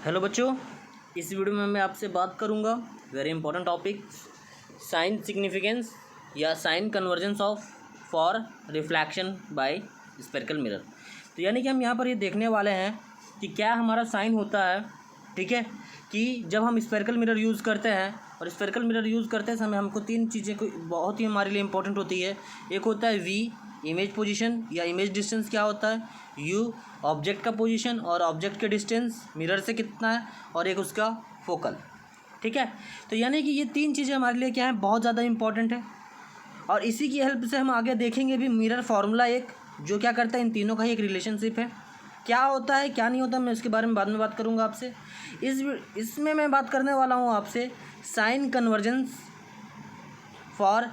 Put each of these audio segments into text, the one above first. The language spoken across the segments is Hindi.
हेलो बच्चों, इस वीडियो में मैं आपसे बात करूंगा very important topic sign significance या sign convergence of for reflection by spherical mirror. तो यानी कि हम यहाँ पर ये देखने वाले हैं कि क्या हमारा साइन होता है, ठीक है, कि जब हम स्फेरिकल मिरर यूज़ करते हैं और स्फेरिकल मिरर यूज़ करते समय हमको तीन चीज़ें को बहुत ही हमारे लिए इंपॉर्टेंट होती है। एक होता है वी इमेज पोजीशन या इमेज डिस्टेंस क्या होता है, यू ऑब्जेक्ट का पोजीशन और ऑब्जेक्ट के डिस्टेंस मिरर से कितना है, और एक उसका फोकल, ठीक है। तो यानी कि ये तीन चीज़ें हमारे लिए क्या है, बहुत ज़्यादा इंपॉर्टेंट है और इसी की हेल्प से हम आगे देखेंगे भी मिरर फार्मूला एक जो क्या करता है, इन तीनों का ही एक रिलेशनशिप है। क्या होता है क्या नहीं होता मैं इसके बारे में बाद में बात करूँगा आपसे। इसमें मैं बात करने वाला हूँ आपसे sign convention for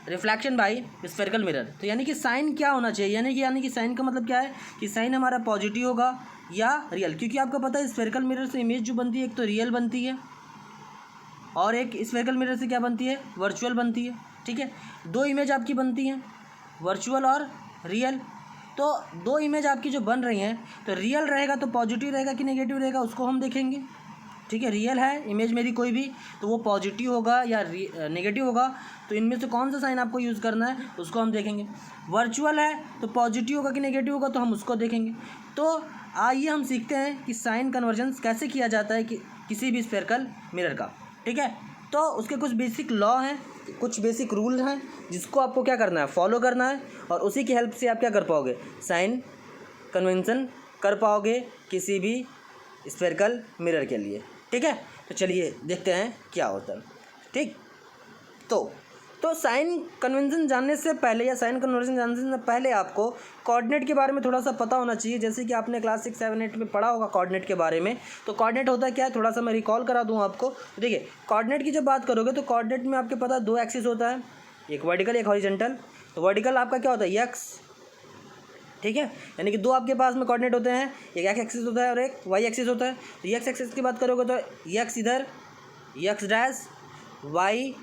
reflection by spherical mirror. तो यानी कि साइन क्या होना चाहिए, यानी कि साइन का मतलब क्या है कि साइन हमारा पॉजिटिव होगा या रियल, क्योंकि आपको पता है स्फेरिकल मिरर से इमेज जो बनती है एक तो रियल बनती है और एक स्फेरिकल मिरर से क्या बनती है, वर्चुअल बनती है, ठीक है। दो इमेज आपकी बनती हैं, वर्चुअल और रियल। तो दो इमेज आपकी जो बन रही हैं, तो रियल रहेगा तो पॉजिटिव रहेगा कि नेगेटिव रहेगा उसको हम देखेंगे, ठीक है। रियल है इमेज मेरी कोई भी तो वो पॉजिटिव होगा या नेगेटिव होगा, तो इनमें से कौन सा साइन आपको यूज़ करना है उसको हम देखेंगे। वर्चुअल है तो पॉजिटिव होगा कि नेगेटिव होगा तो हम उसको देखेंगे। तो आइए हम सीखते हैं कि साइन कन्वर्जेंस कैसे किया जाता है कि किसी भी स्फेरिकल मिरर का, ठीक है। तो उसके कुछ बेसिक लॉ हैं, कुछ बेसिक रूल हैं जिसको आपको क्या करना है, फॉलो करना है, और उसी की हेल्प से आप क्या कर पाओगे, साइन कन्वेंशन कर पाओगे किसी भी स्फेरिकल मिरर के लिए, ठीक है। तो चलिए देखते हैं क्या होता है, ठीक। तो साइन कन्वेंशन जानने से पहले या साइन कन्वर्जन जानने से पहले आपको कोऑर्डिनेट के बारे में थोड़ा सा पता होना चाहिए। जैसे कि आपने क्लास 6, 7, 8 में पढ़ा होगा कोऑर्डिनेट के बारे में। तो कोऑर्डिनेट होता है क्या है, थोड़ा सा मैं रिकॉल करा दूँ आपको। तो देखिए कोऑर्डिनेट की जब बात करोगे तो कोऑर्डिनेट में आपके पता दो एक्सिस होता है, एक वर्टिकल एक हॉरिजेंटल। तो वर्टिकल आपका क्या होता है, एक्स, ठीक है। यानी कि दो आपके पास में कोऑर्डिनेट होते हैं, एक एक्स एक्सिस होता है और एक वाई एक्सिस होता है। तो एक्स एक्सिस की बात करोगे तो एक्स इधर x dash y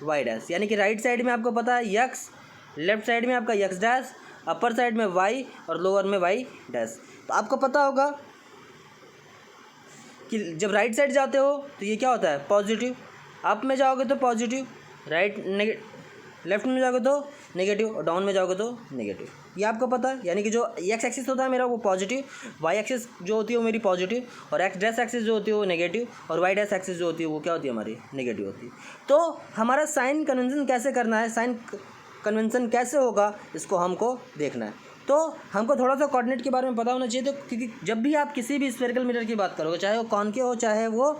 y dash, यानी कि राइट साइड में आपको पता है एक्स, लेफ्ट साइड में आपका एक्स डैश, अपर साइड में वाई और लोअर में वाई डैश। तो आपको पता होगा कि जब राइट साइड जाते हो तो ये क्या होता है, पॉजिटिव, अप में जाओगे तो पॉजिटिव, लेफ्ट में जाओगे तो नेगेटिव और डाउन में जाओगे तो नेगेटिव, ये आपको पता है। यानी कि जो एक्स एक्सिस होता है मेरा वो पॉजिटिव, वाई एक्सिस जो होती है वो मेरी पॉजिटिव, और एक्स डैश एक्सिस जो होती है वो नेगेटिव, और वाई डैश एक्सिस जो होती है वो क्या होती है, हमारी नेगेटिव होती है। तो हमारा साइन कन्वेंशन कैसे करना है, साइन कन्वेंशन कैसे होगा, इसको हमको देखना है। तो हमको थोड़ा सा कोऑर्डिनेट के बारे में पता होना चाहिए। तो क्योंकि जब भी आप किसी भी स्फेरिकल मिरर की बात करोगे, चाहे वो कॉनकेव हो चाहे वो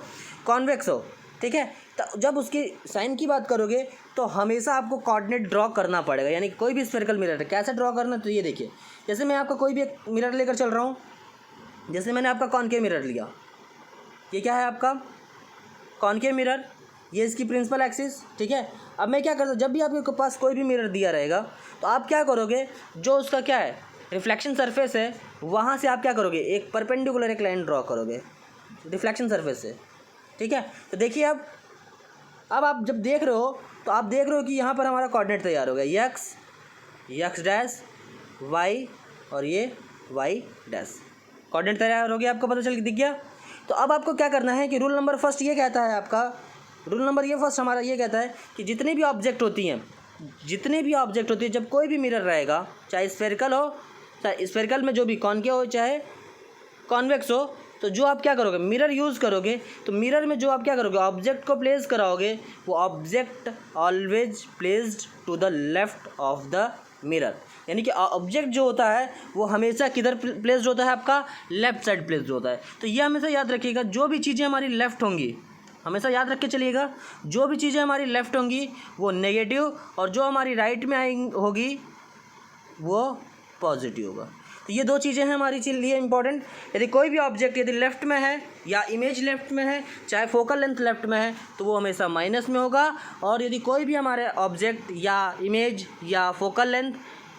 कॉन्वेक्स हो, ठीक है, तो जब उसकी साइन की बात करोगे तो हमेशा आपको कोऑर्डिनेट ड्रॉ करना पड़ेगा। यानी कोई भी स्फेरिकल मिरर है कैसे ड्रॉ करना, तो ये देखिए, जैसे मैं आपका कोई भी एक मिरर लेकर चल रहा हूँ, जैसे मैंने आपका कॉनकेव मिरर लिया, ये क्या है आपका कॉनकेव मिरर, ये इसकी प्रिंसिपल एक्सिस, ठीक है। अब मैं क्या करता हूँ, जब भी आपके पास कोई भी मिरर दिया रहेगा तो आप क्या करोगे, जो उसका क्या है रिफ्लेक्शन सरफेस है, वहाँ से आप क्या करोगे, एक परपेंडिकुलर एक लाइन ड्रॉ करोगे रिफ्लेक्शन सरफेस से, ठीक है। तो देखिए अब आप जब देख रहे हो तो आप देख रहे हो कि यहाँ पर हमारा कोऑर्डिनेट तैयार हो गया, एक्स डैश वाई और ये वाई डैश, कोऑर्डिनेट तैयार हो गया, आपको पता चल दिख गया। तो अब आपको क्या करना है कि रूल नंबर फर्स्ट ये कहता है, आपका रूल नंबर ये फर्स्ट हमारा ये कहता है कि जितनी भी ऑब्जेक्ट होती हैं, जब कोई भी मिरर रहेगा, चाहे स्फेरिकल हो, चाहे स्फेरिकल में जो भी कॉनकेव हो चाहे कॉन्वेक्स हो, तो जो आप क्या करोगे, मिरर यूज़ करोगे, तो मिरर में जो आप क्या करोगे, ऑब्जेक्ट को प्लेस कराओगे, वो object always placed to the left of the mirror. यानी कि ऑब्जेक्ट जो होता है वो हमेशा किधर प्लेस्ड होता है, आपका लेफ्ट साइड प्लेस्ड होता है। तो ये हमेशा याद रखिएगा, जो भी चीज़ें हमारी लेफ्ट होंगी, हमेशा याद रख के चलिएगा, जो भी चीज़ें हमारी लेफ्ट होंगी वो नेगेटिव, और जो हमारी राइट में होगी वो पॉजिटिव होगा। तो ये दो चीज़ें हैं हमारी लिए इंपॉर्टेंट। यदि कोई भी ऑब्जेक्ट यदि लेफ़्ट में है या इमेज लेफ़्ट में है, चाहे फोकल लेंथ लेफ़्ट में है, तो वो हमेशा माइनस में होगा। और यदि कोई भी हमारे ऑब्जेक्ट या इमेज या फोकल लेंथ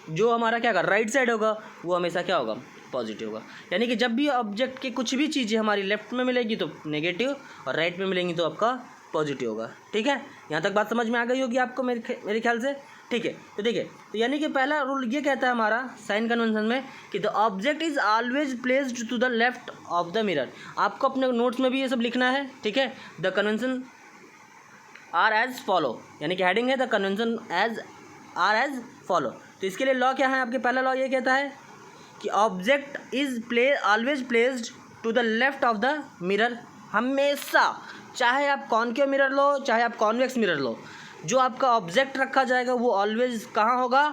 जो हमारा क्या होगा, राइट साइड होगा, वो हमेशा क्या होगा, पॉजिटिव होगा। यानी कि जब भी ऑब्जेक्ट के कुछ भी चीज़ें हमारी लेफ़्ट में मिलेगी तो नेगेटिव, और राइट में मिलेंगी तो आपका पॉजिटिव होगा, ठीक है। यहाँ तक बात समझ में आ गई होगी आपको मेरे ख्याल से। ठीक है। तो देखिए, तो यानी कि पहला रूल ये कहता है हमारा साइन कन्वेंशन में कि the object is always placed to the left of the mirror. आपको अपने नोट्स में भी ये सब लिखना है, ठीक है। The convention are as follow, यानी कि हेडिंग है the convention are as follow. तो इसके लिए लॉ क्या है आपके, पहला लॉ ये कहता है कि object is always placed to the left of the mirror. हमेशा, चाहे आप कॉनकेव मिरर लो चाहे आप कॉन्वेक्स मिरर लो, जो आपका ऑब्जेक्ट रखा जाएगा वो ऑलवेज कहाँ होगा,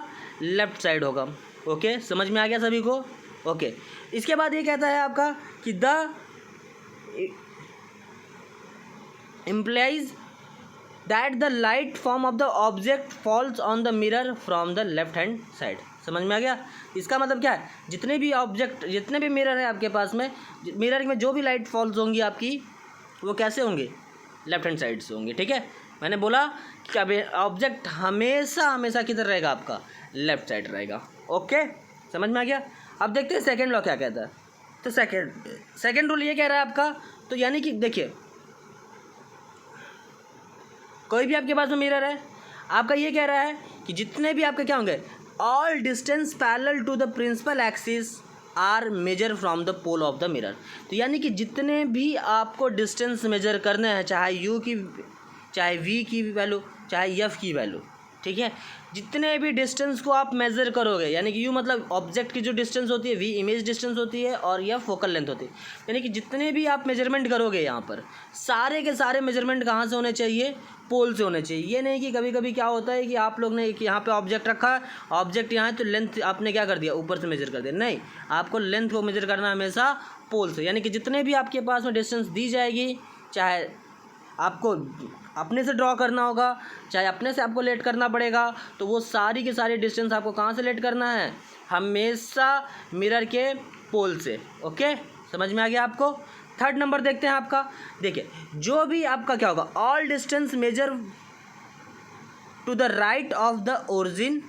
लेफ्ट साइड होगा। ओके, समझ में आ गया सभी को। ओके, इसके बाद ये कहता है आपका कि the implies that the light form of the object falls on the mirror from the left hand side. समझ में आ गया। इसका मतलब क्या है, जितने भी ऑब्जेक्ट, जितने भी मिरर है आपके पास में, मिरर में जो भी लाइट फॉल्स होंगी आपकी, वो कैसे होंगे, लेफ्ट हैंड साइड से होंगे। ठीक है, मैंने बोला कि अब ऑब्जेक्ट हमेशा हमेशा किधर रहेगा, आपका लेफ्ट साइड रहेगा। ओके, समझ में आ गया। अब देखते हैं सेकेंड लॉ क्या कहता है। तो सेकेंड रूल ये कह रहा है आपका, तो यानी कि देखिए, कोई भी आपके पास में मिरर है, आपका ये कह रहा है कि जितने भी आपके क्या होंगे, all distance parallel to the principal axis are measure from the pole of the mirror. तो यानी कि जितने भी आपको डिस्टेंस मेजर करने हैं, चाहे यू की, चाहे वी की वैल्यू, चाहे एफ की वैल्यू, ठीक है, जितने भी डिस्टेंस को आप मेज़र करोगे, यानी कि यू मतलब ऑब्जेक्ट की जो डिस्टेंस होती है, वी इमेज डिस्टेंस होती है, और यह फोकल लेंथ होती है। यानी कि जितने भी आप मेजरमेंट करोगे यहाँ पर, सारे के सारे मेजरमेंट कहाँ से होने चाहिए, पोल से होने चाहिए। ये नहीं कि कभी कभी क्या होता है कि आप लोग ने एक यहाँ पे ऑब्जेक्ट रखा है, ऑब्जेक्ट यहाँ है तो लेंथ आपने क्या कर दिया, ऊपर से मेजर कर दिया। नहीं, आपको लेंथ को मेजर करना हमेशा पोल से। यानी कि जितने भी आपके पास में डिस्टेंस दी जाएगी, चाहे आपको अपने से ड्रॉ करना होगा, चाहे अपने से आपको लेट करना पड़ेगा, तो वो सारी की सारी डिस्टेंस आपको कहाँ से लेट करना है, हमेशा मिरर के पोल से। ओके, समझ में आ गया आपको। थर्ड नंबर देखते हैं आपका। देखिए, जो भी आपका क्या होगा, all distance measure to the right of the origin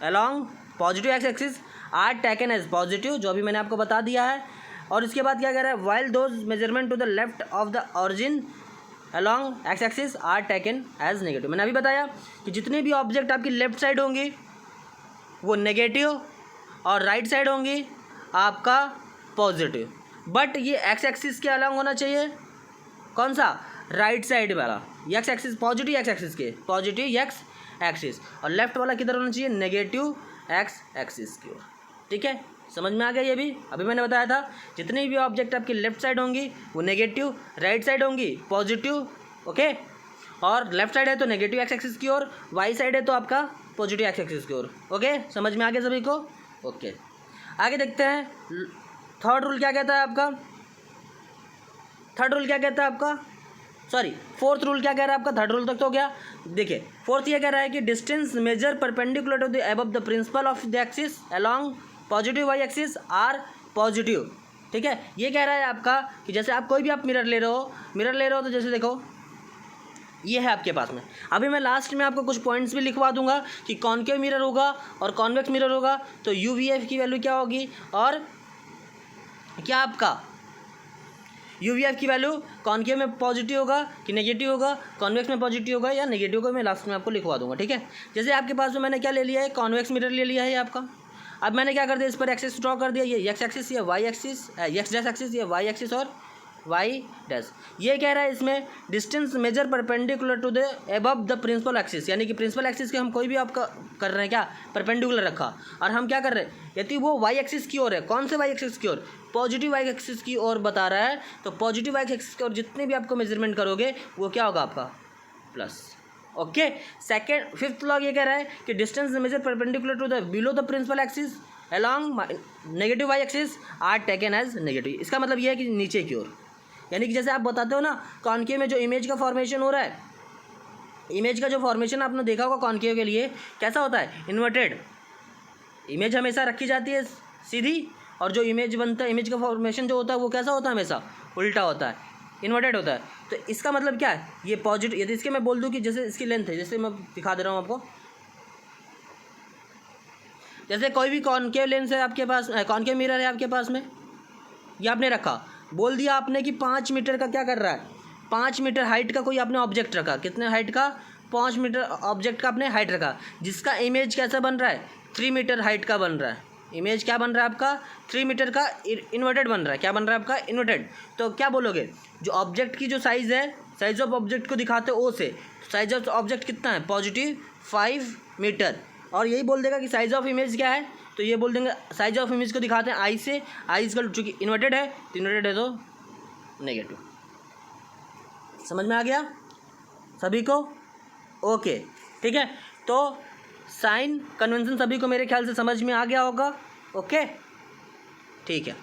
along positive x axis are taken as positive, जो भी मैंने आपको बता दिया है। और इसके बाद क्या कह रहा है, while those measurement to the left of the origin along x axis are taken as negative. मैंने अभी बताया कि जितने भी ऑब्जेक्ट आपकी लेफ्ट साइड होंगी वो नेगेटिव, और राइट साइड होंगी आपका पॉजिटिव। बट ये एक्स एक्सिस के अलॉन्ग होना चाहिए, कौन सा, राइट साइड वाला, x axis positive, x axis के पॉजिटिव एक्स एक्सिस, और लेफ्ट वाला किधर होना चाहिए, नेगेटिव एक्स एक्सिस की ओर। ठीक है, समझ में आ गया। ये भी अभी मैंने बताया था, जितनी भी ऑब्जेक्ट आपकी लेफ्ट साइड होंगी वो नेगेटिव, राइट साइड होंगी पॉजिटिव। ओके, और लेफ्ट साइड है तो नेगेटिव एक्स एक्सिस की ओर, वाई साइड है तो आपका पॉजिटिव एक्स एक्सिस की ओर। ओके, समझ में आ गया सभी को। ओके, आगे देखते हैं थर्ड रूल क्या कहता है आपका। थर्ड रूल क्या कहता है आपका, सॉरी फोर्थ रूल क्या कह रहा है आपका, थर्ड रूल तक तो हो गया। देखिए, फोर्थ ये कह रहा है कि distance measure perpendicular to the above the principal of the axis along positive y axis are positive. ठीक है, ये कह रहा है आपका कि जैसे आप कोई भी आप मिरर ले रहे हो तो जैसे देखो ये है आपके पास में। अभी मैं लास्ट में आपको कुछ पॉइंट्स भी लिखवा दूंगा कि कॉनकेव मिरर होगा और कॉन्वेक्स मिरर होगा तो यू वी एफ की वैल्यू क्या होगी, और क्या आपका यू वी एफ की वैल्यू कॉनकेव में पॉजिटिव होगा कि नेगेटिव होगा, कॉन्वेक्स में पॉजिटिव होगा या नेगेटिव होगा, मैं लास्ट में आपको लिखवा दूंगा। ठीक है, जैसे आपके पास में मैंने क्या ले लिया है, कॉन्वेक्स मिरर ले लिया है आपका। अब मैंने क्या कर दिया, इस पर एक्सिस ड्रॉ कर दिया, ये एक्स एक्सिस, ये y axis, x dash axis, ये वाई एक्सिस और वाई डैश। ये कह रहा है इसमें distance measure perpendicular to the above the principal axis, यानी कि प्रिंसिपल एक्सिस के हम कोई भी आपका कर रहे हैं क्या, परपेंडिकुलर रखा, और हम क्या कर रहे हैं, यदि वो वाई एक्सिस की ओर है, कौन से वाई एक्सिस की ओर, पॉजिटिव वाई एक्सिस की ओर बता रहा है, तो पॉजिटिव वाई एक्सिस की ओर जितने भी आपको मेजरमेंट करोगे वो क्या होगा आपका plus. Okay, second fifth law ये कह रहा है कि distance measure perpendicular to the below the principal axis along negative y axis are taken as negative. इसका मतलब ये है कि नीचे की ओर, यानी कि जैसे आप बताते हो ना कॉनकेव में जो इमेज का फॉर्मेशन हो रहा है, इमेज का जो फॉर्मेशन आपने देखा होगा कॉनकेव के लिए कैसा होता है, इन्वर्टेड। इमेज हमेशा रखी जाती है सीधी, और जो इमेज बनता है, इमेज का फॉर्मेशन जो होता है वो कैसा होता है, हमेशा उल्टा होता है, इन्वर्टेड होता है। तो इसका मतलब क्या है, ये पॉजिटिव, यदि इसके मैं बोल दूँ कि जैसे इसकी लेंथ है, जैसे मैं दिखा दे रहा हूँ आपको, जैसे कोई भी कॉनकेव लेंस है आपके पास, कॉनकेव मिरर है आपके पास में, ये आपने रखा, बोल दिया आपने कि 5 मीटर का क्या कर रहा है, 5 मीटर हाइट का कोई आपने ऑब्जेक्ट रखा, कितने हाइट का, 5 मीटर ऑब्जेक्ट का आपने हाइट रखा, जिसका इमेज कैसा बन रहा है, 3 मीटर हाइट का बन रहा है। इमेज क्या बन रहा है आपका, 3 मीटर का इन्वर्टेड बन रहा है। क्या बन रहा है आपका, इन्वर्टेड। तो क्या बोलोगे, जो ऑब्जेक्ट की जो साइज़ है, साइज ऑफ ऑब्जेक्ट को दिखाते ओ से, साइज ऑफ ऑब्जेक्ट कितना है, पॉजिटिव 5 मीटर। और यही बोल देगा कि साइज ऑफ इमेज क्या है, तो ये बोल देंगे साइज ऑफ इमेज को दिखाते हैं आई से, आई इसका चूँकि इन्वर्टेड है, तो इन्वर्टेड है तो नेगेटिव। समझ में आ गया सभी को? ओके, ठीक है। तो साइन कन्वेंशन सभी को मेरे ख्याल से समझ में आ गया होगा। ओके, ठीक है।